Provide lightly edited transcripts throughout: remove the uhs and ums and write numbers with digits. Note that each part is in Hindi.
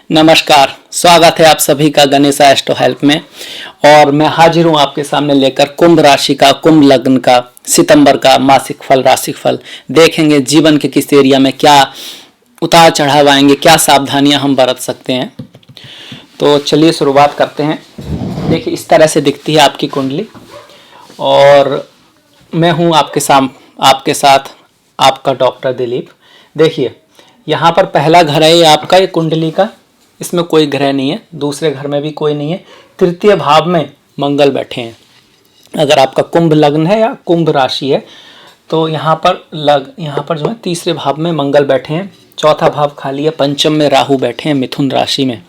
नमस्कार, स्वागत है आप सभी का गणेश एस्ट्रो हेल्प में। और मैं हाजिर हूँ आपके सामने लेकर कुंभ राशि का, कुंभ लग्न का सितंबर का मासिक फल, राशि फल देखेंगे। जीवन के किस एरिया में क्या उतार चढ़ाव आएंगे, क्या सावधानियां हम बरत सकते हैं। तो चलिए शुरुआत करते हैं। देखिए, इस तरह से दिखती है आपकी कुंडली और मैं हूँ आपके साथ आपका डॉक्टर दिलीप। देखिए, यहाँ पर पहला घर है ये आपका, ये कुंडली का, इसमें कोई ग्रह नहीं है, दूसरे घर में भी कोई नहीं है। तृतीय भाव में मंगल बैठे हैं। अगर आपका कुंभ लग्न है या कुंभ राशि है तो यहाँ पर जो है तीसरे भाव में मंगल बैठे हैं। चौथा भाव खाली है। पंचम में राहु बैठे हैं मिथुन राशि में।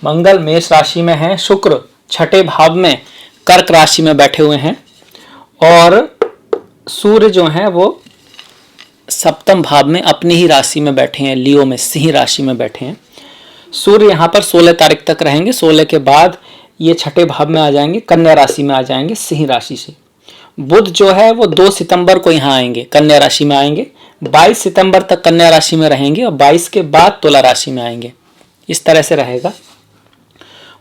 मंगल मेष राशि में है। शुक्र छठे भाव में कर्क राशि में बैठे हुए हैं और सूर्य जो है वो सप्तम भाव में अपनी ही राशि में बैठे हैं, लियो में, सिंह राशि में बैठे हैं। सूर्य यहाँ पर 16 तारीख तक रहेंगे। 16 के बाद ये छठे भाव में आ जाएंगे, कन्या राशि में आ जाएंगे सिंह राशि से। बुध जो है वो 2 सितंबर को यहाँ आएंगे, कन्या राशि में आएंगे। 22 सितंबर तक कन्या राशि में रहेंगे और 22 के बाद तुला राशि में आएंगे। इस तरह से रहेगा।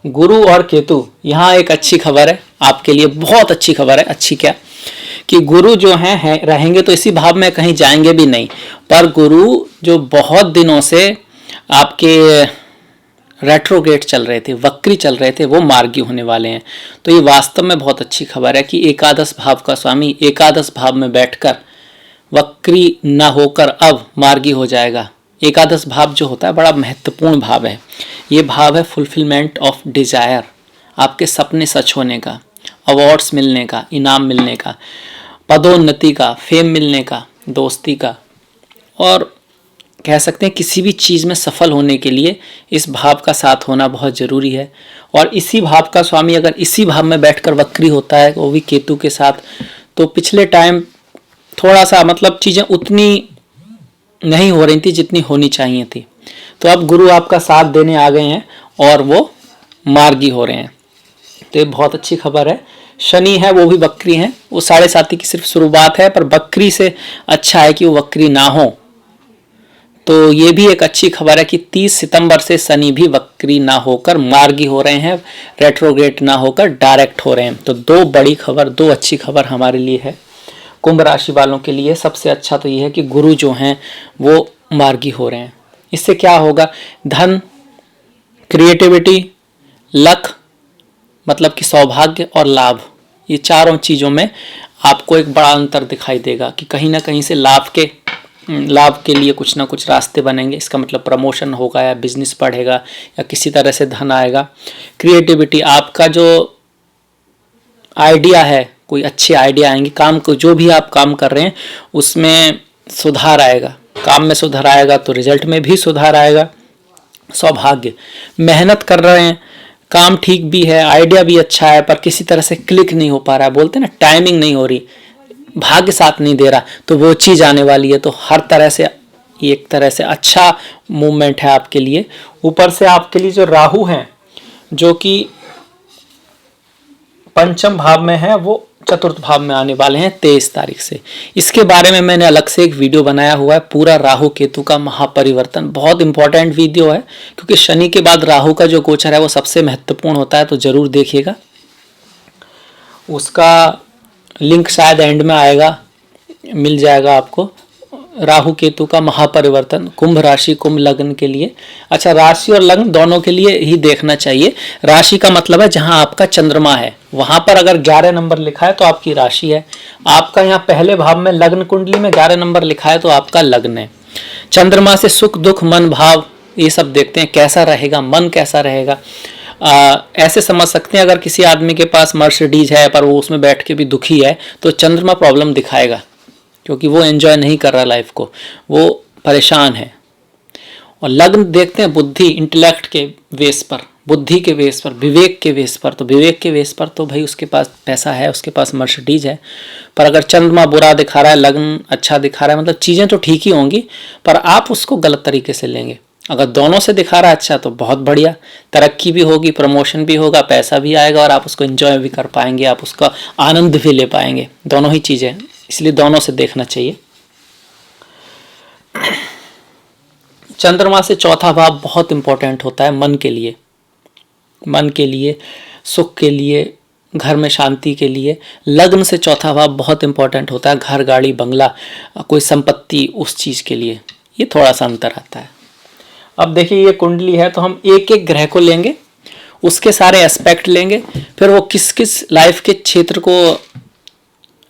गुरु और केतु, यहाँ एक अच्छी खबर है आपके लिए, बहुत अच्छी खबर है। अच्छी क्या कि गुरु जो है रहेंगे तो इसी भाव में, कहीं जाएंगे भी नहीं। पर गुरु जो बहुत दिनों से आपके रेट्रोगेट चल रहे थे, वक्री चल रहे थे, वो मार्गी होने वाले हैं। तो ये वास्तव में बहुत अच्छी खबर है कि एकादश भाव का स्वामी एकादश भाव में बैठकर वक्री न होकर अब मार्गी हो जाएगा। एकादश भाव जो होता है बड़ा महत्वपूर्ण भाव है। ये भाव है फुलफिलमेंट ऑफ डिजायर, आपके सपने सच होने का, अवार्ड्स मिलने का, इनाम मिलने का, पदोन्नति का, फेम मिलने का, दोस्ती का, और कह सकते हैं किसी भी चीज़ में सफल होने के लिए इस भाव का साथ होना बहुत ज़रूरी है। और इसी भाव का स्वामी अगर इसी भाव में बैठकर वक्री होता है, वो भी केतु के साथ, तो पिछले टाइम थोड़ा सा मतलब चीज़ें उतनी नहीं हो रही थी जितनी होनी चाहिए थी। तो अब गुरु आपका साथ देने आ गए हैं और वो मार्गी हो रहे हैं। तो ये बहुत अच्छी खबर है। शनि है वो भी वक्री हैं। वो 7.5 की सिर्फ शुरुआत है, पर वक्री से अच्छा है कि वो वक्री ना हो। तो ये भी एक अच्छी खबर है कि 30 सितंबर से शनि भी वक्री ना होकर मार्गी हो रहे हैं, रेट्रोग्रेड ना होकर डायरेक्ट हो रहे हैं। तो दो अच्छी खबर हमारे लिए है। कुंभ राशि वालों के लिए सबसे अच्छा तो ये है कि गुरु जो हैं वो मार्गी हो रहे हैं। इससे क्या होगा? धन, क्रिएटिविटी, लक, मतलब कि सौभाग्य और लाभ, ये चारों चीज़ों में आपको एक बड़ा अंतर दिखाई देगा कि कहीं ना कहीं से लाभ के लिए कुछ ना कुछ रास्ते बनेंगे। इसका मतलब प्रमोशन होगा या बिजनेस बढ़ेगा या किसी तरह से धन आएगा। क्रिएटिविटी, आपका जो आइडिया है, कोई अच्छे आइडिया आएंगे। काम को, जो भी आप काम कर रहे हैं उसमें सुधार आएगा। काम में सुधार आएगा तो रिजल्ट में भी सुधार आएगा। सौभाग्य, मेहनत कर रहे हैं, काम ठीक भी है, आइडिया भी अच्छा है, पर किसी तरह से क्लिक नहीं हो पा रहा है, बोलते हैं ना, टाइमिंग नहीं हो रही, भाग्य साथ नहीं दे रहा, तो वो चीज़ आने वाली है। तो हर तरह से एक तरह से अच्छा मूवमेंट है आपके लिए। ऊपर से आपके लिए जो राहु हैं, जो कि पंचम भाव में है, वो चतुर्थ भाव में आने वाले हैं 23 तारीख से। इसके बारे में मैंने अलग से एक वीडियो बनाया हुआ है, पूरा राहु केतु का महापरिवर्तन। बहुत इंपॉर्टेंट वीडियो है क्योंकि शनि के बाद राहु का जो गोचर है वो सबसे महत्वपूर्ण होता है। तो जरूर देखिएगा, उसका लिंक शायद एंड में आएगा, मिल जाएगा आपको। राहु केतु का महापरिवर्तन कुंभ राशि, कुंभ लग्न के लिए। अच्छा, राशि और लग्न दोनों के लिए ही देखना चाहिए। राशि का मतलब है जहां आपका चंद्रमा है, वहां पर अगर 11 नंबर लिखा है तो आपकी राशि है। आपका यहाँ पहले भाव में लग्न कुंडली में 11 नंबर लिखा है तो आपका लग्न है। चंद्रमा से सुख दुख मन भाव ये सब देखते हैं, कैसा रहेगा मन, कैसा रहेगा। ऐसे समझ सकते हैं, अगर किसी आदमी के पास मर्सिडीज है पर वो उसमें बैठ के भी दुखी है तो चंद्रमा प्रॉब्लम दिखाएगा, क्योंकि वो एंजॉय नहीं कर रहा लाइफ को, वो परेशान है। और लग्न देखते हैं बुद्धि, इंटेलेक्ट के बेस पर, बुद्धि के बेस पर, विवेक के बेस पर। तो विवेक के बेस पर तो भाई उसके पास पैसा है, उसके पास मर्सिडीज है। पर अगर चंद्रमा बुरा दिखा रहा है, लग्न अच्छा दिखा रहा है, मतलब चीज़ें तो ठीक ही होंगी पर आप उसको गलत तरीके से लेंगे। अगर दोनों से दिखा रहा है अच्छा तो बहुत बढ़िया, तरक्की भी होगी, प्रमोशन भी होगा, पैसा भी आएगा और आप उसको एंजॉय भी कर पाएंगे, आप उसका आनंद भी ले पाएंगे। दोनों ही चीज़ें, इसलिए दोनों से देखना चाहिए। चंद्रमा से चौथा भाव बहुत इंपॉर्टेंट होता है मन के लिए, मन के लिए, सुख के लिए, घर में शांति के लिए। लग्न से चौथा भाव बहुत इंपॉर्टेंट होता है, घर, गाड़ी, बंगला, कोई संपत्ति, उस चीज के लिए। ये थोड़ा सा अंतर आता है। अब देखिए ये कुंडली है, तो हम एक एक ग्रह को लेंगे, उसके सारे एस्पेक्ट लेंगे, फिर वो किस किस लाइफ के क्षेत्र को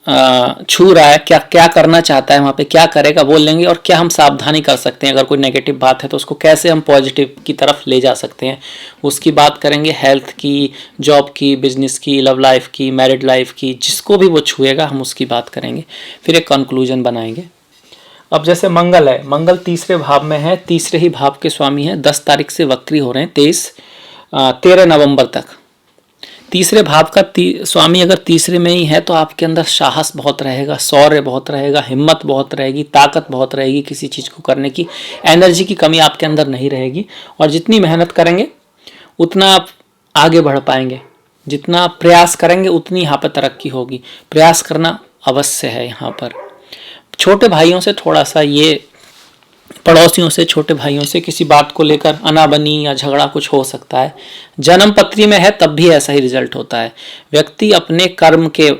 छू रहा है, क्या क्या करना चाहता है, वहाँ पे क्या करेगा वो लेंगे, और क्या हम सावधानी कर सकते हैं, अगर कोई नेगेटिव बात है तो उसको कैसे हम पॉजिटिव की तरफ ले जा सकते हैं, उसकी बात करेंगे। हेल्थ की, जॉब की, बिजनेस की, लव लाइफ की, मैरिड लाइफ की, जिसको भी वो छुएगा हम उसकी बात करेंगे, फिर एक कंक्लूजन बनाएंगे। अब जैसे मंगल है, मंगल तीसरे भाव में है, तीसरे ही भाव के स्वामी हैं, 10 तारीख से वक्री हो रहे हैं, 13 नवंबर तक। तीसरे भाव का स्वामी अगर तीसरे में ही है तो आपके अंदर साहस बहुत रहेगा, शौर्य बहुत रहेगा, हिम्मत बहुत रहेगी, ताकत बहुत रहेगी, किसी चीज़ को करने की एनर्जी की कमी आपके अंदर नहीं रहेगी। और जितनी मेहनत करेंगे उतना आप आगे बढ़ पाएंगे, जितना आप प्रयास करेंगे उतनी यहाँ पर तरक्की होगी। प्रयास करना अवश्य है यहाँ पर। छोटे भाइयों से थोड़ा सा, ये पड़ोसियों से, छोटे भाइयों से किसी बात को लेकर अनाबनी या झगड़ा कुछ हो सकता है। जन्म पत्री में है तब भी ऐसा ही रिजल्ट होता है। व्यक्ति अपने कर्म के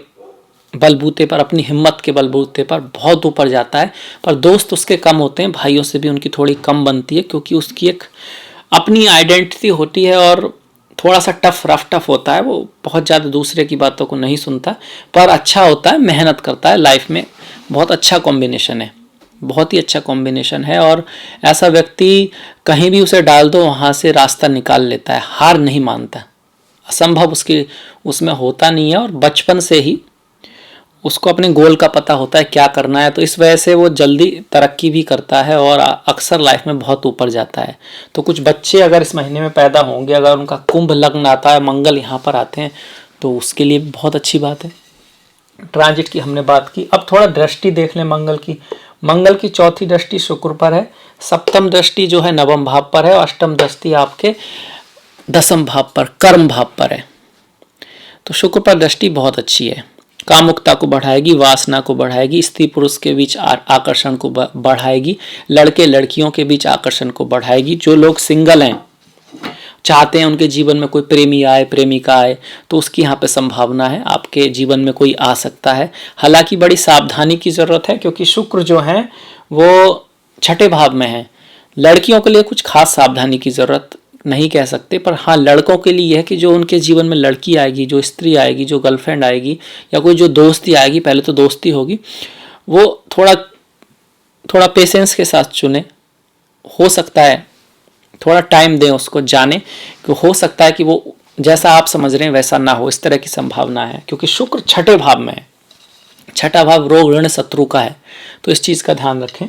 बलबूते पर, अपनी हिम्मत के बलबूते पर बहुत ऊपर जाता है, पर दोस्त उसके कम होते हैं, भाइयों से भी उनकी थोड़ी कम बनती है, क्योंकि उसकी एक अपनी आइडेंटिटी होती है और थोड़ा सा रफ होता है। वो बहुत ज़्यादा दूसरे की बातों को नहीं सुनता, पर अच्छा होता है, मेहनत करता है। लाइफ में बहुत अच्छा कॉम्बिनेशन है, बहुत ही अच्छा कॉम्बिनेशन है। और ऐसा व्यक्ति कहीं भी उसे डाल दो वहाँ से रास्ता निकाल लेता है, हार नहीं मानता, असंभव उसके उसमें होता नहीं है। और बचपन से ही उसको अपने गोल का पता होता है क्या करना है, तो इस वजह से वो जल्दी तरक्की भी करता है और अक्सर लाइफ में बहुत ऊपर जाता है। तो कुछ बच्चे अगर इस महीने में पैदा होंगे, अगर उनका कुंभ लग्न आता है, मंगल यहाँ पर आते हैं, तो उसके लिए बहुत अच्छी बात है। ट्रांजिट की हमने बात की, अब थोड़ा दृष्टि देख लें मंगल की। मंगल की चौथी दृष्टि शुक्र पर है, सप्तम दृष्टि जो है नवम भाव पर है, और अष्टम दृष्टि आपके 10वें भाव पर, कर्म भाव पर है। तो शुक्र पर दृष्टि बहुत अच्छी है, कामुकता को बढ़ाएगी, वासना को बढ़ाएगी, स्त्री पुरुष के बीच आकर्षण को बढ़ाएगी, लड़के लड़कियों के बीच आकर्षण को बढ़ाएगी। जो लोग सिंगल हैं, चाहते हैं उनके जीवन में कोई प्रेमी आए, प्रेमिका आए, तो उसकी यहाँ पे संभावना है, आपके जीवन में कोई आ सकता है। हालांकि बड़ी सावधानी की जरूरत है, क्योंकि शुक्र जो है वो 6ठे भाव में है। लड़कियों के लिए कुछ खास सावधानी की जरूरत नहीं कह सकते, पर हाँ लड़कों के लिए यह है कि जो उनके जीवन में लड़की आएगी, जो स्त्री आएगी, जो गर्लफ्रेंड आएगी, या कोई जो दोस्ती आएगी, पहले तो दोस्ती होगी, वो थोड़ा पेशेंस के साथ चुने। हो सकता है थोड़ा टाइम दें उसको, जाने कि हो सकता है कि वो जैसा आप समझ रहे हैं वैसा ना हो, इस तरह की संभावना है, क्योंकि शुक्र 6ठे भाव में है। 6ठा भाव रोग ऋण शत्रु का है, तो इस चीज का ध्यान रखें।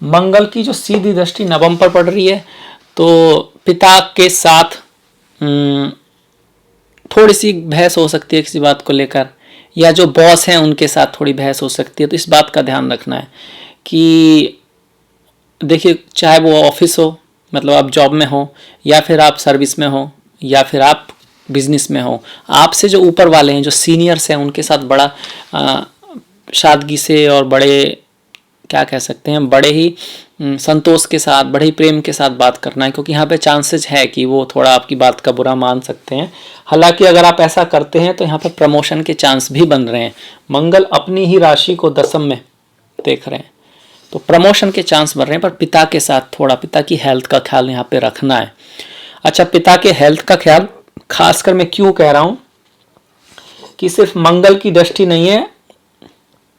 मंगल की जो सीधी दृष्टि नवम पर पड़ रही है, तो पिता के साथ थोड़ी सी बहस हो सकती है किसी बात को लेकर, या जो बॉस हैं उनके साथ थोड़ी बहस हो सकती है। तो इस बात का ध्यान रखना है कि देखिए, चाहे वो ऑफिस हो, मतलब आप जॉब में हो, या फिर आप सर्विस में हो, या फिर आप बिजनेस में हो, आपसे जो ऊपर वाले हैं, जो सीनियर्स हैं, उनके साथ बड़ा सादगी से और बड़े क्या कह सकते हैं, बड़े ही संतोष के साथ, बड़े ही प्रेम के साथ बात करना है, क्योंकि यहाँ पे चांसेस है कि वो थोड़ा आपकी बात का बुरा मान सकते हैं। हालांकि अगर आप ऐसा करते हैं तो यहाँ पे प्रमोशन के चांस भी बन रहे हैं। मंगल अपनी ही राशि को 10वें में देख रहे हैं, तो प्रमोशन के चांस बन रहे हैं, पर पिता के साथ थोड़ा, पिता की हेल्थ का ख्याल यहाँ पे रखना है। अच्छा, पिता के हेल्थ का ख्याल खासकर मैं क्यों कह रहा हूँ कि सिर्फ मंगल की दृष्टि नहीं है,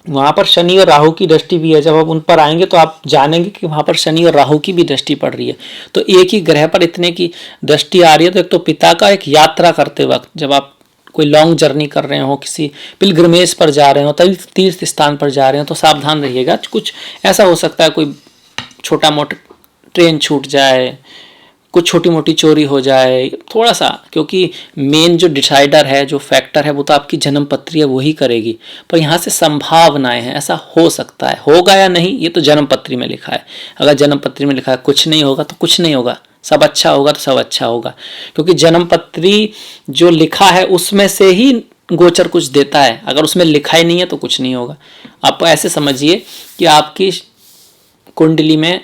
वहां पर शनि और राहु की दृष्टि भी है। जब आप उन पर आएंगे तो आप जानेंगे कि वहां पर शनि और राहु की भी दृष्टि पड़ रही है। तो एक ही ग्रह पर इतने की दृष्टि आ रही है, तो एक तो पिता का एक यात्रा करते वक्त, जब आप कोई लॉन्ग जर्नी कर रहे हो, किसी पिलग्रिमेज पर जा रहे हो, तभी तीर्थ स्थान पर जा रहे हो, तो सावधान रहिएगा। कुछ ऐसा हो सकता है, कोई छोटा मोटा ट्रेन छूट जाए, कुछ छोटी मोटी चोरी हो जाए, थोड़ा सा, क्योंकि मेन जो डिसाइडर है, जो फैक्टर है, वो तो आपकी जन्म पत्री है, वही करेगी। पर यहाँ से संभावनाएं हैं, ऐसा हो सकता है, होगा या नहीं ये तो जन्म पत्री में लिखा है। अगर जन्म पत्री में लिखा है कुछ नहीं होगा तो कुछ नहीं होगा, सब अच्छा होगा तो सब अच्छा होगा, क्योंकि जन्म पत्री जो लिखा है उसमें से ही गोचर कुछ देता है। अगर उसमें लिखा ही नहीं है तो कुछ नहीं होगा। आप ऐसे समझिए कि आपकी कुंडली में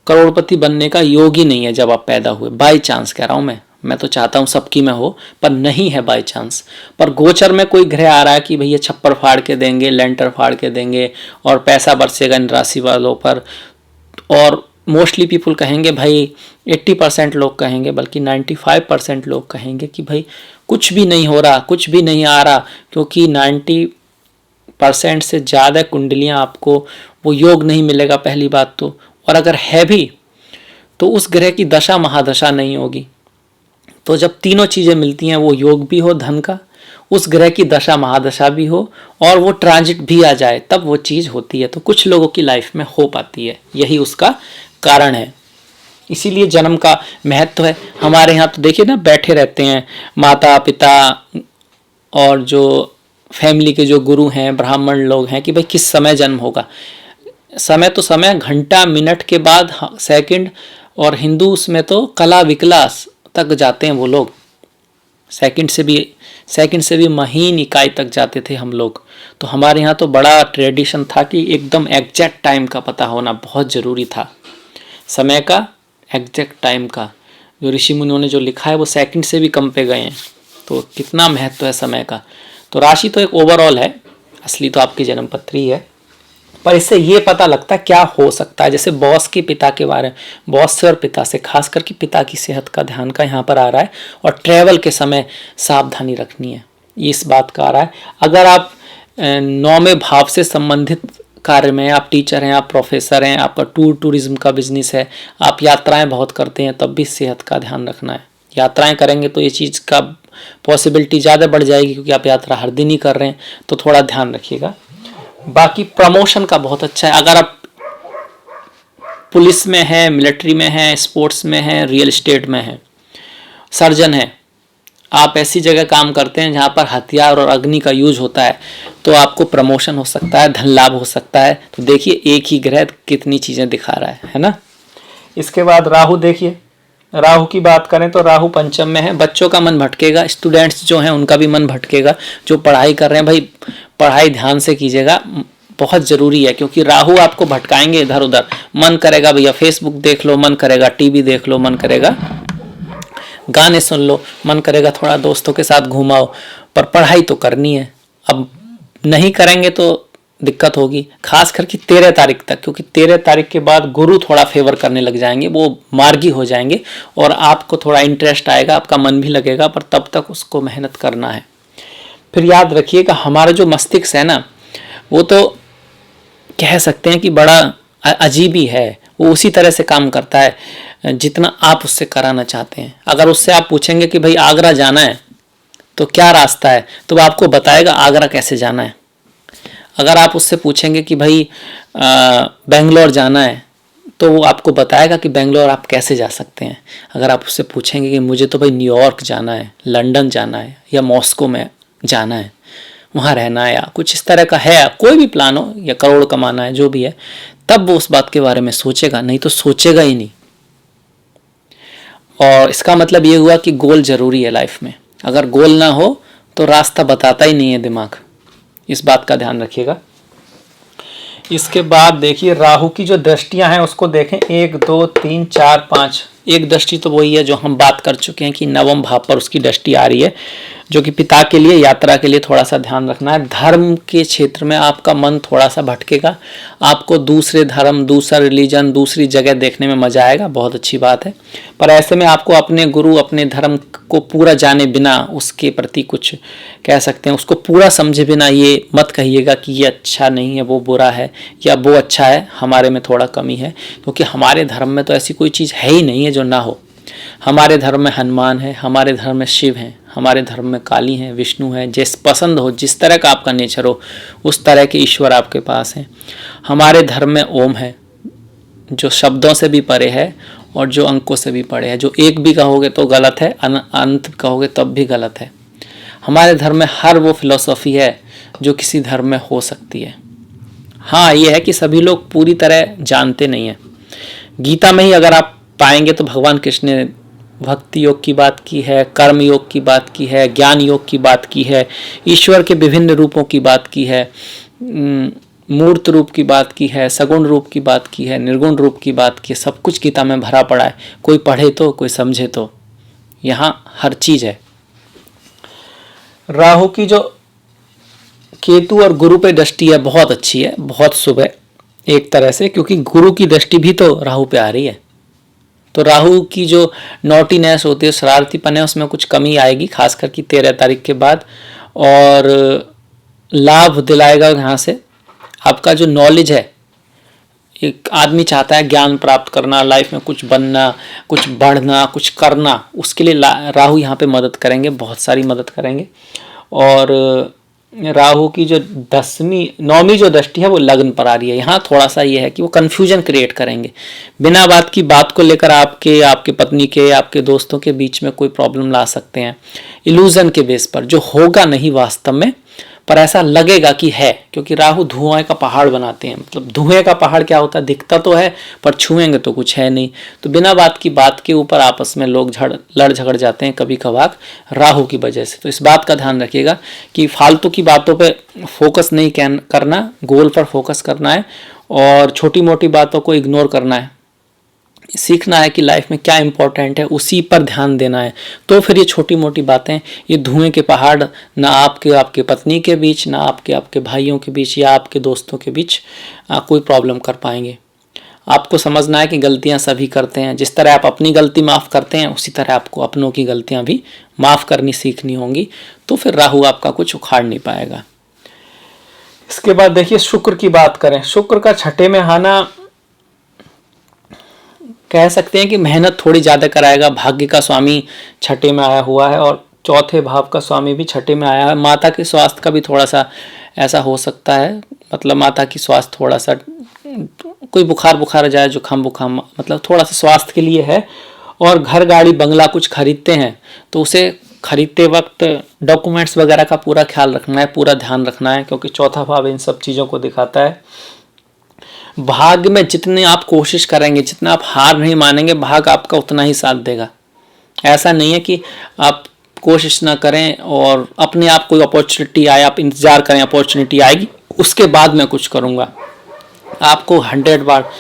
करोड़पति बनने का योग ही नहीं है जब आप पैदा हुए। बाई चांस कह रहा हूँ मैं तो चाहता हूँ सबकी में हो, पर नहीं है बाई चांस। पर गोचर में कोई ग्रह आ रहा है कि भैया छप्पर फाड़ के देंगे, लेंटर फाड़ के देंगे और पैसा बरसेगा इन राशि वालों पर। और मोस्टली पीपल कहेंगे भाई, 80% लोग कहेंगे, बल्कि 95% लोग कहेंगे कि भाई कुछ भी नहीं हो रहा, कुछ भी नहीं आ रहा, क्योंकि 90% से ज़्यादा कुंडलियाँ आपको वो योग नहीं मिलेगा पहली बात तो। और अगर है भी तो उस ग्रह की दशा महादशा नहीं होगी। तो जब तीनों चीज़ें मिलती हैं, वो योग भी हो धन का, उस ग्रह की दशा महादशा भी हो और वो ट्रांजिट भी आ जाए, तब वो चीज़ होती है। तो कुछ लोगों की लाइफ में हो पाती है, यही उसका कारण है। इसीलिए जन्म का महत्व है। हमारे यहाँ तो देखिए ना, बैठे रहते हैं माता पिता और जो फैमिली के जो गुरु हैं, ब्राह्मण लोग हैं, कि भाई किस समय जन्म होगा। समय तो समय, घंटा मिनट के बाद सेकंड, और हिंदू उसमें तो कला विकलास तक जाते हैं वो लोग। सेकंड से भी महीन इकाई तक जाते थे हम लोग। तो हमारे यहाँ तो बड़ा ट्रेडिशन था कि एकदम एग्जैक्ट टाइम का पता होना बहुत ज़रूरी था। समय का, एग्जैक्ट टाइम का, जो ऋषि मुनियों ने जो लिखा है वो सेकंड से भी कम पे गए हैं। तो कितना महत्व है समय का। तो राशि तो एक ओवरऑल है, असली तो आपकी जन्म पत्री है, पर इससे ये पता लगता है क्या हो सकता है। जैसे बॉस के पिता के बारे में, बॉस से और पिता से, खास करके पिता की सेहत का ध्यान का यहाँ पर आ रहा है। और ट्रैवल के समय सावधानी रखनी है, इस बात का आ रहा है। अगर आप 9वें भाव से संबंधित कार्य में, आप टीचर हैं, आप प्रोफेसर हैं, आपका टूरिज्म का बिजनेस है, आप यात्राएं बहुत करते हैं, तब भी सेहत का ध्यान रखना है। यात्राएं करेंगे तो ये चीज़ का पॉसिबिलिटी ज़्यादा बढ़ जाएगी, क्योंकि आप यात्रा हर दिन ही कर रहे हैं, तो थोड़ा ध्यान रखिएगा। बाकी प्रमोशन का बहुत अच्छा है। अगर आप पुलिस में हैं, मिलिट्री में हैं, स्पोर्ट्स में हैं, रियल एस्टेट में हैं, सर्जन हैं, आप ऐसी जगह काम करते हैं जहाँ पर हथियार और अग्नि का यूज होता है, तो आपको प्रमोशन हो सकता है, धन लाभ हो सकता है। तो देखिए एक ही ग्रह कितनी चीज़ें दिखा रहा है ना। इसके बाद राहु देखिए, राहु की बात करें तो राहु पंचम में है। बच्चों का मन भटकेगा, स्टूडेंट्स जो हैं उनका भी मन भटकेगा। जो पढ़ाई कर रहे हैं भाई, पढ़ाई ध्यान से कीजिएगा, बहुत ज़रूरी है, क्योंकि राहु आपको भटकाएंगे इधर उधर। मन करेगा भैया फेसबुक देख लो, मन करेगा टीवी देख लो, मन करेगा गाने सुन लो, मन करेगा थोड़ा दोस्तों के साथ घुमाओ, पर पढ़ाई तो करनी है। अब नहीं करेंगे तो दिक्कत होगी, खास करके 13 तारीख तक, क्योंकि 13 तारीख के बाद गुरु थोड़ा फेवर करने लग जाएंगे, वो मार्गी हो जाएंगे और आपको थोड़ा इंटरेस्ट आएगा, आपका मन भी लगेगा, पर तब तक उसको मेहनत करना है। फिर याद रखिएगा, हमारा जो मस्तिष्क है ना, वो तो कह सकते हैं कि बड़ा अजीब ही है। वो उसी तरह से काम करता है जितना आप उससे कराना चाहते हैं। अगर उससे आप पूछेंगे कि भाई आगरा जाना है तो क्या रास्ता है, तो वो आपको बताएगा आगरा कैसे जाना है। अगर आप उससे पूछेंगे कि भाई बेंगलोर जाना है, तो वो आपको बताएगा कि बेंगलोर आप कैसे जा सकते हैं। अगर आप उससे पूछेंगे कि मुझे तो भाई न्यूयॉर्क जाना है, लंदन जाना है, या मॉस्को में जाना है, वहाँ रहना है, या कुछ इस तरह का है, कोई भी प्लान हो, या करोड़ कमाना है, जो भी है, तब वो उस बात के बारे में सोचेगा, नहीं तो सोचेगा ही नहीं। और इसका मतलब ये हुआ कि गोल जरूरी है लाइफ में। अगर गोल ना हो तो रास्ता बताता ही नहीं है दिमाग, इस बात का ध्यान रखिएगा। इसके बाद देखिए राहु की जो दृष्टियां हैं उसको देखें, 1 2 3 4 5। एक दृष्टि तो वही है जो हम बात कर चुके हैं कि 9वें भाव पर उसकी दृष्टि आ रही है, जो कि पिता के लिए, यात्रा के लिए थोड़ा सा ध्यान रखना है। धर्म के क्षेत्र में आपका मन थोड़ा सा भटकेगा, आपको दूसरे धर्म, दूसरा रिलीजन, दूसरी जगह देखने में मजा आएगा, बहुत अच्छी बात है। पर ऐसे में आपको अपने गुरु, अपने धर्म को पूरा जाने बिना, उसके प्रति कुछ कह सकते हैं, उसको पूरा समझे बिना ये मत कहिएगा कि ये अच्छा नहीं है, वो बुरा है, या वो अच्छा है, हमारे में थोड़ा कमी है। क्योंकि हमारे धर्म में तो ऐसी कोई चीज़ है ही नहीं है जो ना हो। हमारे धर्म में हनुमान है, हमारे धर्म में शिव हैं, हमारे धर्म में काली हैं, विष्णु हैं। जिस पसंद हो, जिस तरह का आपका नेचर हो, उस तरह के ईश्वर आपके पास हैं। हमारे धर्म में ओम है, जो शब्दों से भी परे है और जो अंकों से भी परे है। जो एक भी कहोगे तो गलत है, अनंत कहोगे तब भी गलत है। हमारे धर्म में हर वो फिलॉसफी है जो किसी धर्म में हो सकती है। हाँ, ये है कि सभी लोग पूरी तरह जानते नहीं हैं। गीता में ही अगर आप पाएंगे तो भगवान कृष्ण ने भक्ति योग की बात की है, कर्म योग की बात की है, ज्ञान योग की बात की है, ईश्वर के विभिन्न रूपों की बात की है। मूर्त रूप की बात की है, सगुण रूप की बात की है, निर्गुण रूप की बात की है, सब कुछ गीता में भरा पड़ा है। कोई पढ़े तो कोई समझे तो, यहाँ हर चीज है। राहु की जो केतु और गुरु पे दृष्टि है बहुत अच्छी है, बहुत शुभ है एक तरह से, क्योंकि गुरु की दृष्टि भी तो राहु पे आ रही है। तो राहु की जो नॉटीनेस होती है, शरारतीपन है, उसमें कुछ कमी आएगी खास करके 13 तारीख के बाद, और लाभ दिलाएगा यहाँ से। आपका जो नॉलेज है, एक आदमी चाहता है ज्ञान प्राप्त करना, लाइफ में कुछ बनना, कुछ बढ़ना, कुछ करना, उसके लिए राहु यहाँ पे मदद करेंगे, बहुत सारी मदद करेंगे। और राहु की जो 9वीं जो दृष्टि है वो लग्न पर आ रही है। यहाँ थोड़ा सा ये है कि वो कंफ्यूजन क्रिएट करेंगे, बिना बात की बात को लेकर आपके पत्नी के, आपके दोस्तों के बीच में कोई प्रॉब्लम ला सकते हैं, इल्यूजन के बेस पर, जो होगा नहीं वास्तव में, पर ऐसा लगेगा कि है, क्योंकि राहु धुआं का पहाड़ बनाते हैं। मतलब धुएं का पहाड़ क्या होता है, दिखता तो है पर छुएंगे तो कुछ है नहीं। तो बिना बात की बात के ऊपर आपस में लोग लड़ झगड़ जाते हैं कभी कभार राहु की वजह से। तो इस बात का ध्यान रखिएगा कि फालतू की बातों पे फोकस नहीं करना, गोल पर फोकस करना है और छोटी मोटी बातों को इग्नोर करना है। सीखना है कि लाइफ में क्या इंपॉर्टेंट है, उसी पर ध्यान देना है। तो फिर ये छोटी मोटी बातें, ये धुएं के पहाड़ ना आपके पत्नी के बीच, ना आपके भाइयों के बीच या आपके दोस्तों के बीच कोई प्रॉब्लम कर पाएंगे। आपको समझना है कि गलतियां सभी करते हैं। जिस तरह आप अपनी गलती माफ़ करते हैं, उसी तरह आपको अपनों की गलतियां भी माफ़ करनी सीखनी होंगी। तो फिर राहु आपका कुछ उखाड़ नहीं पाएगा। इसके बाद देखिए शुक्र की बात करें। शुक्र का छठे में आना, कह सकते हैं कि मेहनत थोड़ी ज़्यादा कराएगा। भाग्य का स्वामी छठे में आया हुआ है और चौथे भाव का स्वामी भी छठे में आया है। माता के स्वास्थ्य का भी थोड़ा सा ऐसा हो सकता है, मतलब माता की स्वास्थ्य थोड़ा सा, कोई बुखार आ जाए, जुकाम, मतलब थोड़ा सा स्वास्थ्य के लिए है। और घर गाड़ी बंगला कुछ खरीदते हैं तो उसे खरीदते वक्त डॉक्यूमेंट्स वगैरह का पूरा ख्याल रखना है, पूरा ध्यान रखना है, क्योंकि चौथा भाव इन सब चीज़ों को दिखाता है। भाग्य में जितने आप कोशिश करेंगे, जितना आप हार नहीं मानेंगे, भाग्य आपका उतना ही साथ देगा। ऐसा नहीं है कि आप कोशिश ना करें और अपने आप कोई अपॉर्चुनिटी आए, आप इंतजार करें अपॉर्चुनिटी आएगी उसके बाद मैं कुछ करूँगा। आपको 100 बार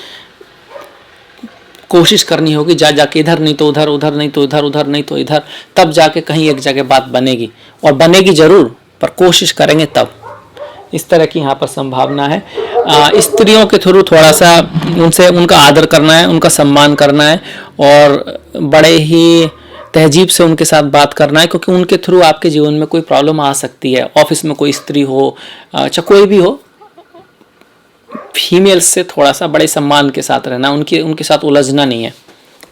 कोशिश करनी होगी, जाके इधर नहीं तो उधर, उधर नहीं तो इधर, उधर नहीं तो इधर, तब जाके कहीं एक जगह बात बनेगी। और बनेगी जरूर, पर कोशिश करेंगे तब। इस तरह की यहाँ पर संभावना है। स्त्रियों के थ्रू थोड़ा सा उनका आदर करना है, उनका सम्मान करना है और बड़े ही तहजीब से उनके साथ बात करना है, क्योंकि उनके थ्रू आपके जीवन में कोई प्रॉब्लम आ सकती है। ऑफिस में कोई स्त्री हो, चाहे कोई भी हो, फीमेल्स से थोड़ा सा बड़े सम्मान के साथ रहना, उनके साथ उलझना नहीं है,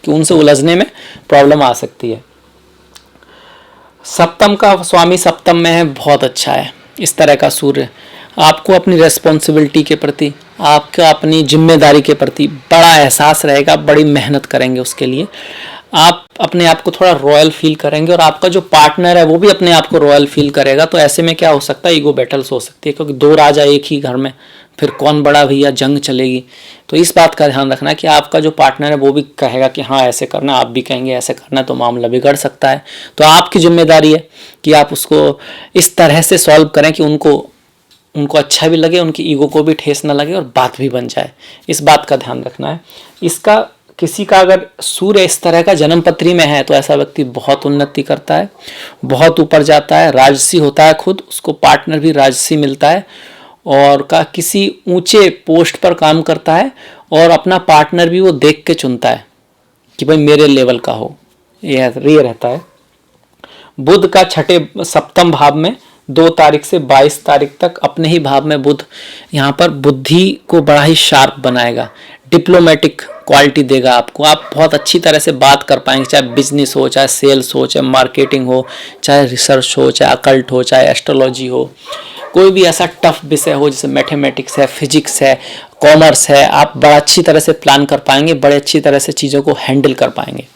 कि उनसे उलझने में प्रॉब्लम आ सकती है। सप्तम का स्वामी सप्तम में है, बहुत अच्छा है। इस तरह का सूर्य आपको अपनी रेस्पॉन्सिबिलिटी के प्रति, आपका अपनी जिम्मेदारी के प्रति बड़ा एहसास रहेगा, बड़ी मेहनत करेंगे उसके लिए। आप अपने आप को थोड़ा रॉयल फील करेंगे और आपका जो पार्टनर है वो भी अपने आप को रॉयल फील करेगा। तो ऐसे में क्या हो सकता है, ईगो बैटल्स हो सकती है, क्योंकि 2 राजा एक ही घर में, फिर कौन बड़ा भैया, जंग चलेगी। तो इस बात का ध्यान रखना है कि आपका जो पार्टनर है वो भी कहेगा कि हाँ ऐसे करना, आप भी कहेंगे ऐसे करना, तो मामला बिगड़ सकता है। तो आपकी जिम्मेदारी है कि आप उसको इस तरह से सॉल्व करें कि उनको अच्छा भी लगे, उनकी ईगो को भी ठेस ना लगे और बात भी बन जाए। इस बात का ध्यान रखना है। इसका किसी का अगर सूर्य इस तरह का जन्म पत्री में है तो ऐसा व्यक्ति बहुत उन्नति करता है, बहुत ऊपर जाता है, राजसी होता है खुद, उसको पार्टनर भी राजसी मिलता है और का किसी ऊंचे पोस्ट पर काम करता है और अपना पार्टनर भी वो देख के चुनता है कि भाई मेरे लेवल का हो। ये रहता है। बुध का छठे सप्तम भाव में 2 तारीख से 22 तारीख तक अपने ही भाव में बुध यहाँ पर बुद्धि को बड़ा ही शार्प बनाएगा, डिप्लोमेटिक क्वालिटी देगा आपको। आप बहुत अच्छी तरह से बात कर पाएंगे, चाहे बिजनेस हो, चाहे सेल्स हो, चाहे मार्केटिंग हो, चाहे रिसर्च हो, चाहे अकल्ट हो, चाहे एस्ट्रोलॉजी हो, कोई भी ऐसा टफ विषय हो जैसे मैथमेटिक्स है, फिजिक्स है, कॉमर्स है, आप बड़ा अच्छी तरह से प्लान कर पाएंगे, बड़े अच्छी तरह से चीज़ों को हैंडल कर पाएंगे।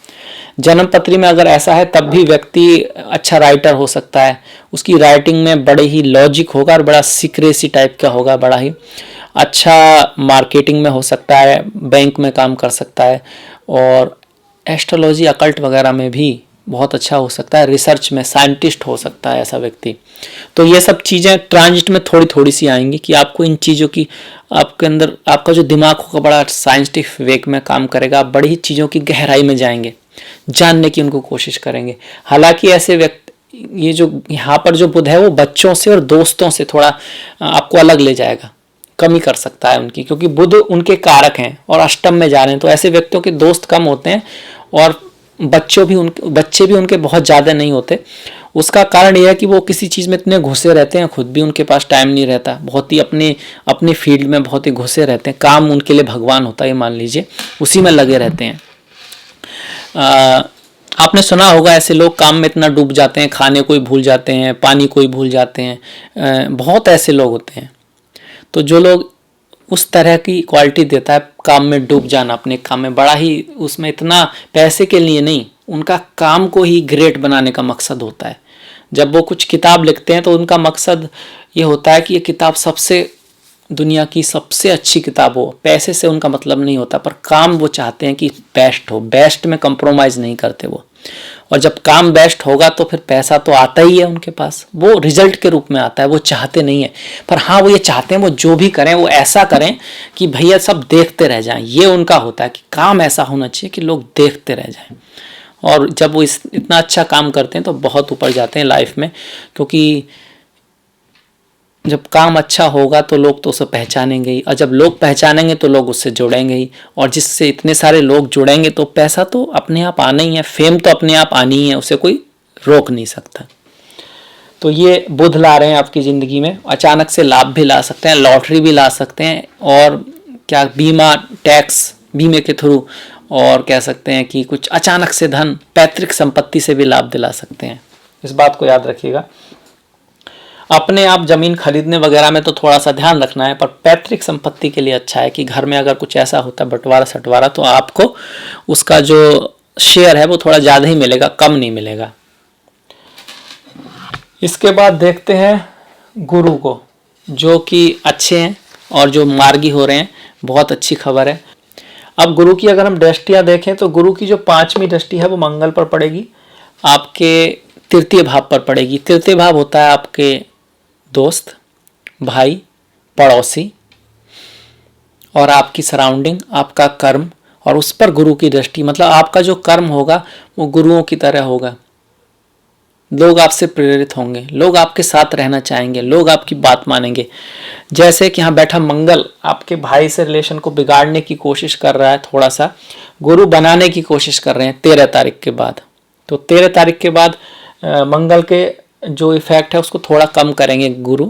जन्म पत्री में अगर ऐसा है तब भी व्यक्ति अच्छा राइटर हो सकता है, उसकी राइटिंग में बड़े ही लॉजिक होगा और बड़ा सीक्रेसी टाइप का होगा, बड़ा ही अच्छा मार्केटिंग में हो सकता है, बैंक में काम कर सकता है और एस्ट्रोलॉजी अकल्ट वगैरह में भी बहुत अच्छा हो सकता है, रिसर्च में साइंटिस्ट हो सकता है ऐसा व्यक्ति। तो ये सब चीज़ें ट्रांजिट में थोड़ी थोड़ी सी आएंगी कि आपको इन चीज़ों की, आपके अंदर आपका जो दिमाग होगा बड़ा साइंटिफिक वे में काम करेगा, आप बड़ी चीज़ों की गहराई में जाएंगे, जानने की उनको कोशिश करेंगे। हालांकि ऐसे व्यक्ति, ये जो यहाँ पर जो बुध है वो बच्चों से और दोस्तों से थोड़ा आपको अलग ले जाएगा, कमी कर सकता है उनकी, क्योंकि बुध उनके कारक हैं और अष्टम में जा रहे हैं। तो ऐसे व्यक्तियों के दोस्त कम होते हैं और बच्चे भी उनके बहुत ज़्यादा नहीं होते। उसका कारण यह है कि वो किसी चीज़ में इतने घुसे रहते हैं, खुद भी उनके पास टाइम नहीं रहता, बहुत ही अपने फील्ड में बहुत ही घुसे रहते हैं, काम उनके लिए भगवान होता है, मान लीजिए, उसी में लगे रहते हैं। आपने सुना होगा ऐसे लोग काम में इतना डूब जाते हैं, खाने को ही भूल जाते हैं, पानी को ही भूल जाते हैं, बहुत ऐसे लोग होते हैं। तो जो लोग उस तरह की क्वालिटी देता है, काम में डूब जाना, अपने काम में बड़ा ही, उसमें इतना पैसे के लिए नहीं, उनका काम को ही ग्रेट बनाने का मकसद होता है। जब वो कुछ किताब लिखते हैं तो उनका मकसद ये होता है कि ये किताब दुनिया की सबसे अच्छी किताब हो। पैसे से उनका मतलब नहीं होता, पर काम वो चाहते हैं कि बेस्ट हो, बेस्ट में कंप्रोमाइज़ नहीं करते वो। और जब काम बेस्ट होगा तो फिर पैसा तो आता ही है उनके पास, वो रिजल्ट के रूप में आता है, वो चाहते नहीं है। पर हाँ, वो ये चाहते हैं वो जो भी करें वो ऐसा करें कि भैया सब देखते रह जाएं। ये उनका होता है कि काम ऐसा होना चाहिए कि लोग देखते रह जाएं। और जब वो इतना अच्छा काम करते हैं तो बहुत ऊपर जाते हैं लाइफ में, क्योंकि जब काम अच्छा होगा तो लोग तो उसे पहचानेंगे ही, और जब लोग पहचानेंगे तो लोग उससे जुड़ेंगे ही, और जिससे इतने सारे लोग जुड़ेंगे तो पैसा तो अपने आप आना ही है, फेम तो अपने आप आनी ही है, उसे कोई रोक नहीं सकता। तो ये बुध ला रहे हैं आपकी ज़िंदगी में, अचानक से लाभ भी ला सकते हैं, लॉटरी भी ला सकते हैं, और क्या बीमा, टैक्स, बीमे के थ्रू, और कह सकते हैं कि कुछ अचानक से धन, पैतृक संपत्ति से भी लाभ दिला सकते हैं। इस बात को याद रखिएगा। अपने आप ज़मीन खरीदने वगैरह में तो थोड़ा सा ध्यान रखना है, पर पैतृक संपत्ति के लिए अच्छा है कि घर में अगर कुछ ऐसा होता है बंटवारा सटवारा, तो आपको उसका जो शेयर है वो थोड़ा ज़्यादा ही मिलेगा, कम नहीं मिलेगा। इसके बाद देखते हैं गुरु को, जो कि अच्छे हैं और जो मार्गी हो रहे हैं, बहुत अच्छी खबर है। अब गुरु की अगर हम दृष्टियाँ देखें तो गुरु की जो 5वीं दृष्टि है वो मंगल पर पड़ेगी, आपके तृतीय भाव पर पड़ेगी। तृतीय भाव होता है आपके दोस्त, भाई, पड़ोसी और आपकी सराउंडिंग, आपका कर्म, और उस पर गुरु की दृष्टि, मतलब आपका जो कर्म होगा वो गुरुओं की तरह होगा। लोग आपसे प्रेरित होंगे, लोग आपके साथ रहना चाहेंगे, लोग आपकी बात मानेंगे। जैसे कि यहाँ बैठा मंगल आपके भाई से रिलेशन को बिगाड़ने की कोशिश कर रहा है, थोड़ा सा गुरु बनाने की कोशिश कर रहे हैं 13 तारीख के बाद। तो 13 तारीख के बाद मंगल के जो इफेक्ट है उसको थोड़ा कम करेंगे गुरु,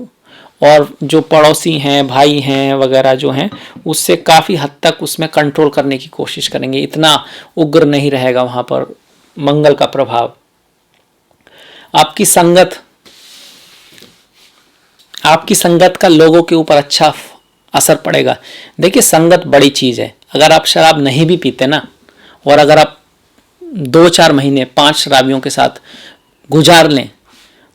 और जो पड़ोसी हैं, भाई हैं वगैरह जो हैं, उससे काफ़ी हद तक उसमें कंट्रोल करने की कोशिश करेंगे। इतना उग्र नहीं रहेगा वहाँ पर मंगल का प्रभाव। आपकी संगत का लोगों के ऊपर अच्छा असर पड़ेगा। देखिए, संगत बड़ी चीज़ है। अगर आप शराब नहीं भी पीते ना, और अगर आप 2-4 महीने 5 शराबियों के साथ गुजार लें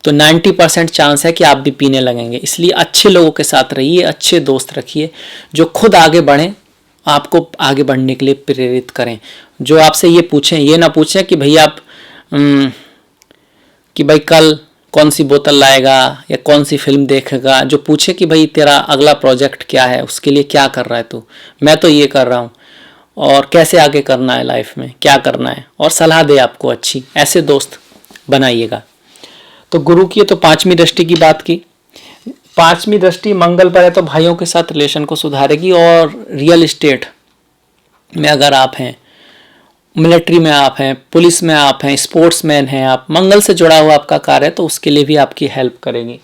तो 90% चांस है कि आप भी पीने लगेंगे। इसलिए अच्छे लोगों के साथ रहिए, अच्छे दोस्त रखिए जो खुद आगे बढ़ें, आपको आगे बढ़ने के लिए प्रेरित करें। जो आपसे ये पूछें, ये ना पूछें कि भैया आप कि भाई कल कौन सी बोतल लाएगा या कौन सी फिल्म देखेगा। जो पूछे कि भाई तेरा अगला प्रोजेक्ट क्या है, उसके लिए क्या कर रहा है तू, मैं तो ये कर रहा हूँ, और कैसे आगे करना है लाइफ में, क्या करना है, और सलाह दे आपको अच्छी। ऐसे दोस्त बनाइएगा। तो गुरु की तो 5वीं दृष्टि की बात की। 5वीं दृष्टि मंगल पर है तो भाइयों के साथ रिलेशन को सुधारेगी। और रियल इस्टेट में अगर आप हैं, मिलिट्री में आप हैं, पुलिस में आप हैं, स्पोर्ट्समैन हैं आप, मंगल से जुड़ा हुआ आपका कार्य है तो उसके लिए भी आपकी हेल्प करेगी।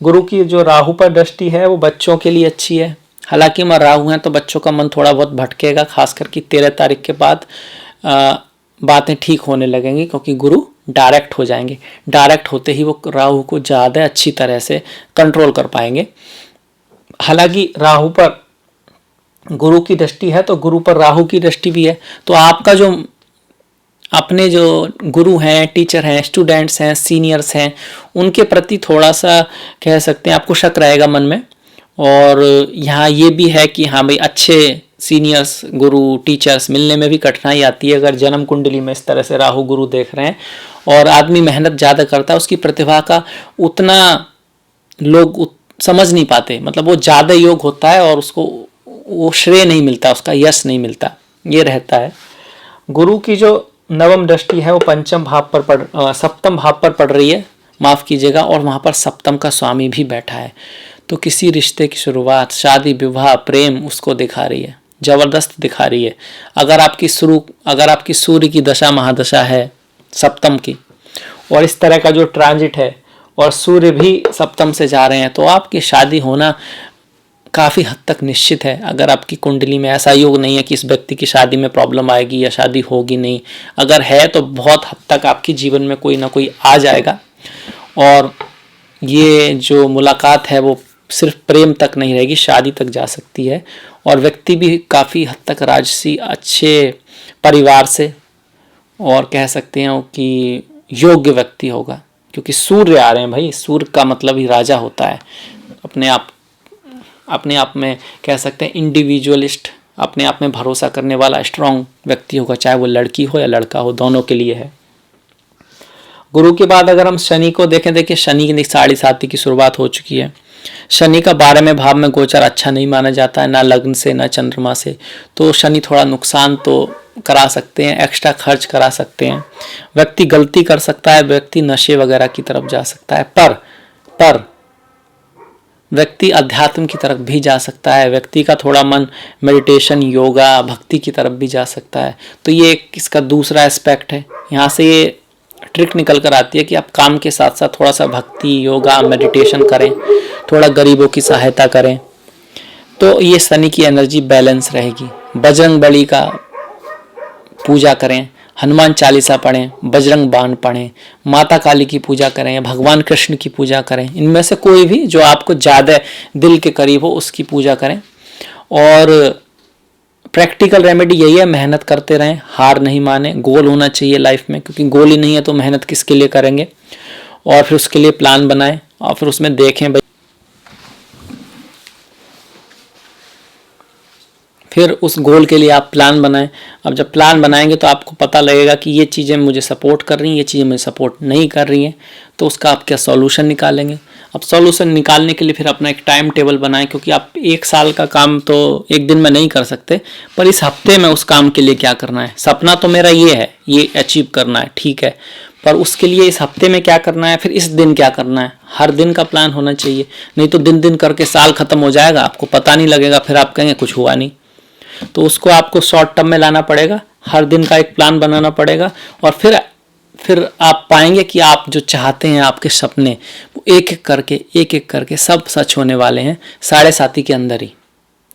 गुरु की जो राहु पर दृष्टि है वो बच्चों के लिए अच्छी है। हालांकि मैं राहु हैं तो बच्चों का मन थोड़ा बहुत भटकेगा, खासकर कि 13 तारीख के बाद बातें ठीक होने लगेंगी, क्योंकि गुरु डायरेक्ट हो जाएंगे। डायरेक्ट होते ही वो राहु को ज़्यादा अच्छी तरह से कंट्रोल कर पाएंगे। हालांकि राहु पर गुरु की दृष्टि है तो गुरु पर राहु की दृष्टि भी है, तो आपका जो अपने जो गुरु हैं, टीचर हैं, स्टूडेंट्स हैं, सीनियर्स हैं, उनके प्रति थोड़ा सा कह सकते हैं आपको शक रहेगा मन में। और यहाँ ये भी है कि हाँ भाई अच्छे सीनियर्स, गुरु, टीचर्स मिलने में भी कठिनाई आती है अगर जन्म कुंडली में इस तरह से राहु गुरु देख रहे हैं। और आदमी मेहनत ज़्यादा करता है, उसकी प्रतिभा का उतना लोग समझ नहीं पाते, मतलब वो ज़्यादा योग होता है और उसको वो श्रेय नहीं मिलता, उसका यश नहीं मिलता, ये रहता है। गुरु की जो नवम दृष्टि है वो सप्तम भाव पर पड़ रही है, माफ़ कीजिएगा, और वहाँ पर सप्तम का स्वामी भी बैठा है। तो किसी रिश्ते की शुरुआत, शादी, विवाह, प्रेम उसको दिखा रही है, ज़बरदस्त दिखा रही है। अगर आपकी सूर्य की दशा महादशा है सप्तम की, और इस तरह का जो ट्रांजिट है और सूर्य भी सप्तम से जा रहे हैं, तो आपकी शादी होना काफ़ी हद तक निश्चित है। अगर आपकी कुंडली में ऐसा योग नहीं है कि इस व्यक्ति की शादी में प्रॉब्लम आएगी या शादी होगी नहीं, अगर है तो बहुत हद तक आपके जीवन में कोई ना कोई आ जाएगा। और ये जो मुलाकात है वो सिर्फ प्रेम तक नहीं रहेगी, शादी तक जा सकती है। और व्यक्ति भी काफ़ी हद तक राजसी अच्छे परिवार से, और कह सकते हैं कि योग्य व्यक्ति होगा, क्योंकि सूर्य आ रहे हैं भाई। सूर्य का मतलब ही राजा होता है, अपने आप में कह सकते हैं इंडिविजुअलिस्ट, अपने आप में भरोसा करने वाला स्ट्रांग व्यक्ति होगा, चाहे वो लड़की हो या लड़का हो, दोनों के लिए है। गुरु के बाद अगर हम शनि को देखें, देखिए शनि की 7.5 की शुरुआत हो चुकी है। शनि का 12वें भाव में गोचर अच्छा नहीं माना जाता है, ना लग्न से ना चंद्रमा से। तो शनि थोड़ा नुकसान तो करा सकते हैं, एक्स्ट्रा खर्च करा सकते हैं, व्यक्ति गलती कर सकता है, व्यक्ति नशे वगैरह की तरफ जा सकता है, पर व्यक्ति अध्यात्म की तरफ भी जा सकता है, व्यक्ति का थोड़ा मन मेडिटेशन, योगा, भक्ति की तरफ भी जा सकता है। तो ये इसका दूसरा एस्पेक्ट है। यहाँ से ये ट्रिक निकल कर आती है कि आप काम के साथ साथ थोड़ा सा भक्ति, योगा, मेडिटेशन करें, थोड़ा गरीबों की सहायता करें, तो ये शनि की एनर्जी बैलेंस रहेगी। बजरंग बली का पूजा करें, हनुमान चालीसा पढ़ें, बजरंग बाण पढ़ें, माता काली की पूजा करें, भगवान कृष्ण की पूजा करें, इनमें से कोई भी जो आपको ज़्यादा दिल के करीब हो उसकी पूजा करें। और प्रैक्टिकल रेमेडी यही है, मेहनत करते रहें, हार नहीं माने, गोल होना चाहिए लाइफ में, क्योंकि गोल ही नहीं है तो मेहनत किसके लिए करेंगे। और फिर उसके लिए प्लान बनाएं और फिर उसमें देखें भाई, फिर उस गोल के लिए आप प्लान बनाएं। अब जब प्लान बनाएंगे तो आपको पता लगेगा कि ये चीज़ें मुझे सपोर्ट कर रही हैं, ये चीज़ें मुझे सपोर्ट नहीं कर रही हैं, तो उसका आप क्या सॉल्यूशन निकालेंगे। अब सॉल्यूशन निकालने के लिए फिर अपना एक टाइम टेबल बनाएं, क्योंकि आप 1 साल का काम तो एक दिन में नहीं कर सकते, पर इस हफ्ते में उस काम के लिए क्या करना है। सपना तो मेरा ये है, ये अचीव करना है, ठीक है, पर उसके लिए इस हफ्ते में क्या करना है, फिर इस दिन क्या करना है। हर दिन का प्लान होना चाहिए, नहीं तो दिन दिन करके साल खत्म हो जाएगा, आपको पता नहीं लगेगा, फिर आप कहेंगे कुछ हुआ नहीं। तो उसको आपको शॉर्ट टर्म में लाना पड़ेगा, हर दिन का एक प्लान बनाना पड़ेगा, और फिर आप पाएंगे कि आप जो चाहते हैं, आपके सपने, वो एक एक करके सब सच होने वाले हैं। 7.5 के अंदर ही,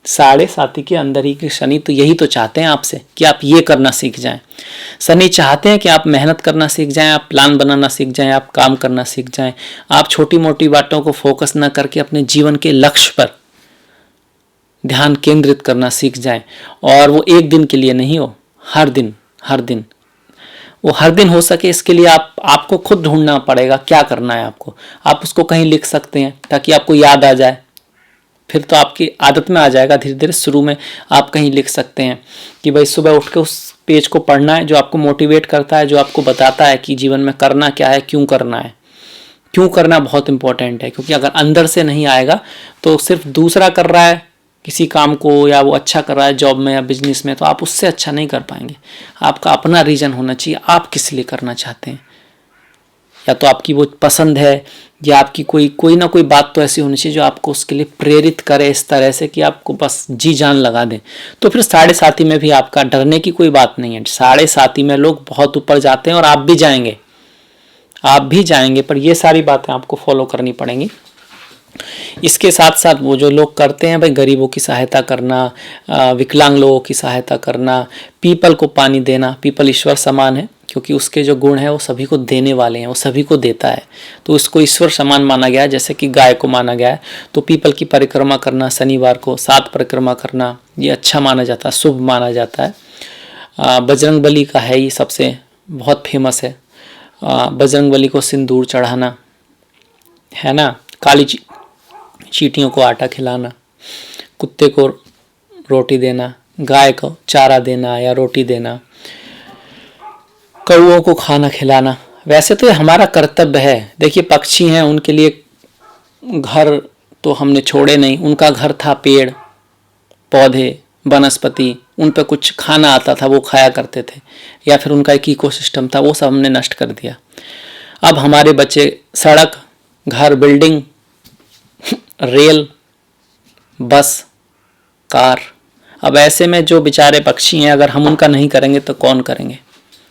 7.5 के अंदर ही कि शनि तो यही तो चाहते हैं आपसे कि आप ये करना सीख जाएं। शनि चाहते हैं कि आप मेहनत करना सीख जाएं, आप प्लान बनाना सीख जाएं, आप काम करना सीख जाएं, आप छोटी मोटी बातों को फोकस ना करके अपने जीवन के लक्ष्य पर ध्यान केंद्रित करना सीख जाएं। और वो एक दिन के लिए नहीं हो, हर दिन वो हर दिन हो सके, इसके लिए आपको खुद ढूंढना पड़ेगा क्या करना है आपको। आप उसको कहीं लिख सकते हैं ताकि आपको याद आ जाए, फिर तो आपकी आदत में आ जाएगा धीरे धीरे। शुरू में आप कहीं लिख सकते हैं कि भाई सुबह उठ के उस पेज को पढ़ना है जो आपको मोटिवेट करता है, जो आपको बताता है कि जीवन में करना क्या है, क्यों करना है। क्यों करना बहुत इंपॉर्टेंट है, क्योंकि अगर अंदर से नहीं आएगा तो सिर्फ दूसरा कर रहा है किसी काम को, या वो अच्छा कर रहा है जॉब में या बिजनेस में, तो आप उससे अच्छा नहीं कर पाएंगे। आपका अपना रीजन होना चाहिए, आप किस लिए करना चाहते हैं, या तो आपकी वो पसंद है, या आपकी कोई ना कोई बात तो ऐसी होनी चाहिए जो आपको उसके लिए प्रेरित करे इस तरह से कि आपको बस जी जान लगा दें। तो फिर 7.5 में भी आपका डरने की कोई बात नहीं है। 7.5 में लोग बहुत ऊपर जाते हैं और आप भी जाएंगे, पर ये सारी बातें आपको फॉलो करनी पड़ेंगी। इसके साथ साथ वो जो लोग करते हैं भाई, गरीबों की सहायता करना, विकलांग लोगों की सहायता करना, पीपल को पानी देना। पीपल ईश्वर समान है, क्योंकि उसके जो गुण हैं वो सभी को देने वाले हैं, वो सभी को देता है, तो उसको ईश्वर समान माना गया है, जैसे कि गाय को माना गया है। तो पीपल की परिक्रमा करना, शनिवार को 7 परिक्रमा करना, ये अच्छा माना जाता है, शुभ माना जाता है। बजरंग बली का है, ये सबसे बहुत फेमस है। बजरंग बली को सिंदूर चढ़ाना है ना, काली चींटियों को आटा खिलाना, कुत्ते को रोटी देना, गाय को चारा देना या रोटी देना, कौओं को खाना खिलाना। वैसे तो ये हमारा कर्तव्य है। देखिए पक्षी हैं, उनके लिए घर तो हमने छोड़े नहीं। उनका घर था पेड़ पौधे वनस्पति, उन पे कुछ खाना आता था वो खाया करते थे, या फिर उनका एक इकोसिस्टम था, वो सब हमने नष्ट कर दिया। अब हमारे बच्चे सड़क, घर, बिल्डिंग, रेल, बस, कार। अब ऐसे में जो बेचारे पक्षी हैं, अगर हम उनका नहीं करेंगे तो कौन करेंगे?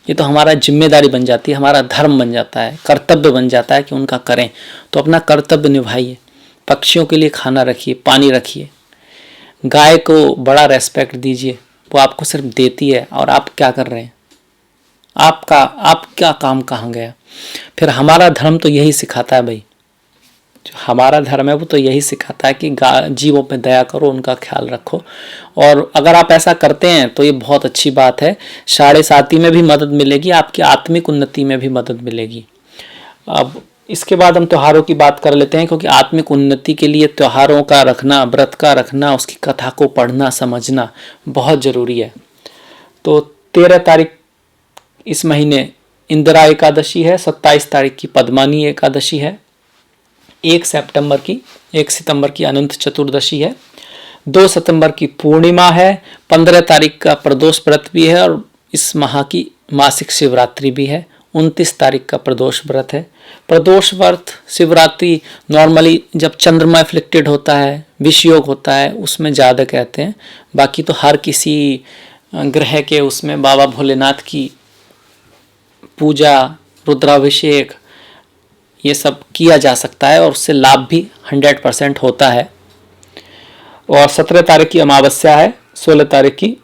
ये तो हमारा जिम्मेदारी बन जाती है, हमारा धर्म बन जाता है, कर्तव्य बन जाता है कि उनका करें। तो अपना कर्तव्य निभाइए। पक्षियों के लिए खाना रखिए, पानी रखिए। गाय को बड़ा रेस्पेक्ट दीजिए, वो आपको सिर्फ देती है और आप क्या कर रहे हैं? आपका काम कहाँ गया? फिर हमारा धर्म तो यही सिखाता है भाई, जो हमारा धर्म है वो तो यही सिखाता है कि जीवों पे दया करो, उनका ख्याल रखो। और अगर आप ऐसा करते हैं तो ये बहुत अच्छी बात है। साढ़े साती में भी मदद मिलेगी, आपकी आत्मिक उन्नति में भी मदद मिलेगी। अब इसके बाद हम त्योहारों की बात कर लेते हैं, क्योंकि आत्मिक उन्नति के लिए त्योहारों का रखना, व्रत का रखना, उसकी कथा को पढ़ना समझना बहुत ज़रूरी है। तो 13 तारीख इस महीने इंदिरा एकादशी है, 27 तारीख की पद्मानी एकादशी है, 1 सितंबर की अनंत चतुर्दशी है, 2 सितंबर की पूर्णिमा है, 15 तारीख का प्रदोष व्रत भी है और इस माह की मासिक शिवरात्रि भी है, 29 तारीख का प्रदोष व्रत है। प्रदोष व्रत शिवरात्रि नॉर्मली जब चंद्रमा एफ्लिक्टेड होता है, विषयोग होता है, उसमें ज़्यादा कहते हैं। बाकी तो हर किसी ग्रह के उसमें बाबा भोलेनाथ की पूजा, रुद्राभिषेक, ये सब किया जा सकता है और उससे लाभ भी 100% होता है। और 17 तारीख की अमावस्या है, 16 तारीख की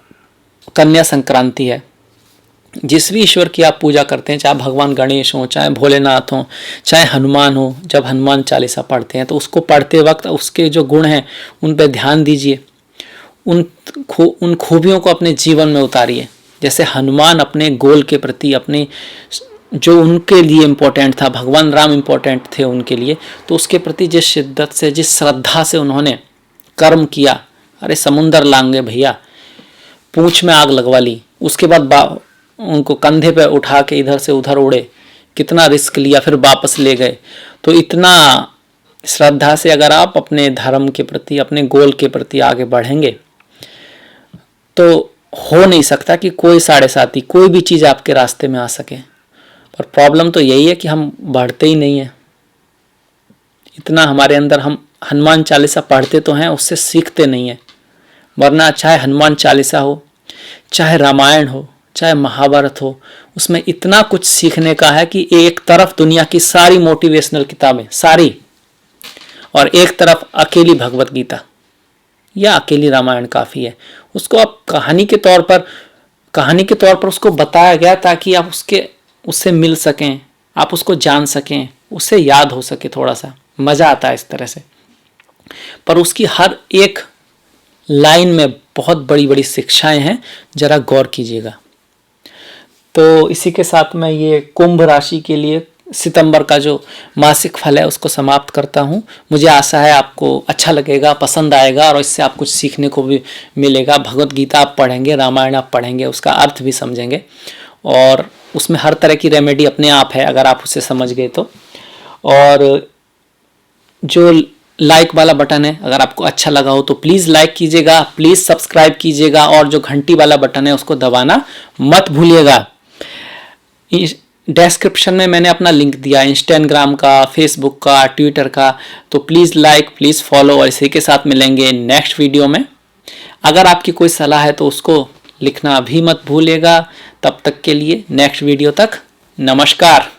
कन्या संक्रांति है। जिस भी ईश्वर की आप पूजा करते हैं, चाहे भगवान गणेश हो, चाहे भोलेनाथ हो, चाहे हनुमान हो, जब हनुमान चालीसा पढ़ते हैं तो उसको पढ़ते वक्त उसके जो गुण हैं उन पर ध्यान दीजिए, उन खूबियों को अपने जीवन में उतारिए। जैसे हनुमान अपने गोल के प्रति, अपने जो उनके लिए इम्पोर्टेंट था, भगवान राम इम्पोर्टेंट थे उनके लिए, तो उसके प्रति जिस शिद्दत से, जिस श्रद्धा से उन्होंने कर्म किया, अरे समुंदर लांगे भैया, पूंछ में आग लगवा ली, उसके बाद उनको कंधे पे उठा के इधर से उधर उड़े, कितना रिस्क लिया, फिर वापस ले गए। तो इतना श्रद्धा से अगर आप अपने धर्म के प्रति, अपने गोल के प्रति आगे बढ़ेंगे तो हो नहीं सकता कि कोई साढ़े साथी, कोई भी चीज़ आपके रास्ते में आ सके। पर प्रॉब्लम तो यही है कि हम बढ़ते ही नहीं हैं। इतना हमारे अंदर, हम हनुमान चालीसा पढ़ते तो हैं, उससे सीखते नहीं हैं। वरना चाहे हनुमान चालीसा हो, चाहे रामायण हो, चाहे महाभारत हो, उसमें इतना कुछ सीखने का है कि एक तरफ दुनिया की सारी मोटिवेशनल किताबें सारी, और एक तरफ अकेली भगवत गीता या अकेली रामायण काफ़ी है। उसको आप कहानी के तौर पर उसको बताया गया ताकि आप उससे मिल सकें, आप उसको जान सकें, उससे याद हो सके, थोड़ा सा मज़ा आता है इस तरह से। पर उसकी हर एक लाइन में बहुत बड़ी बड़ी शिक्षाएं हैं, जरा गौर कीजिएगा। तो इसी के साथ मैं ये कुंभ राशि के लिए सितंबर का जो मासिक फल है उसको समाप्त करता हूँ। मुझे आशा है आपको अच्छा लगेगा, पसंद आएगा और इससे आप कुछ सीखने को भी मिलेगा। भगवत गीता आप पढ़ेंगे, रामायण आप पढ़ेंगे, उसका अर्थ भी समझेंगे और उसमें हर तरह की रेमेडी अपने आप है अगर आप उसे समझ गए तो। और जो लाइक वाला बटन है, अगर आपको अच्छा लगा हो तो प्लीज़ लाइक कीजिएगा, प्लीज़ सब्सक्राइब कीजिएगा और जो घंटी वाला बटन है उसको दबाना मत भूलिएगा। डिस्क्रिप्शन में मैंने अपना लिंक दिया, इंस्टाग्राम का, फेसबुक का, ट्विटर का, तो प्लीज़ लाइक, प्लीज़ फॉलो। और इसी के साथ मिलेंगे नेक्स्ट वीडियो में। अगर आपकी कोई सलाह है तो उसको लिखना भी मत भूलिएगा। तब तक के लिए नेक्स्ट वीडियो तक नमस्कार।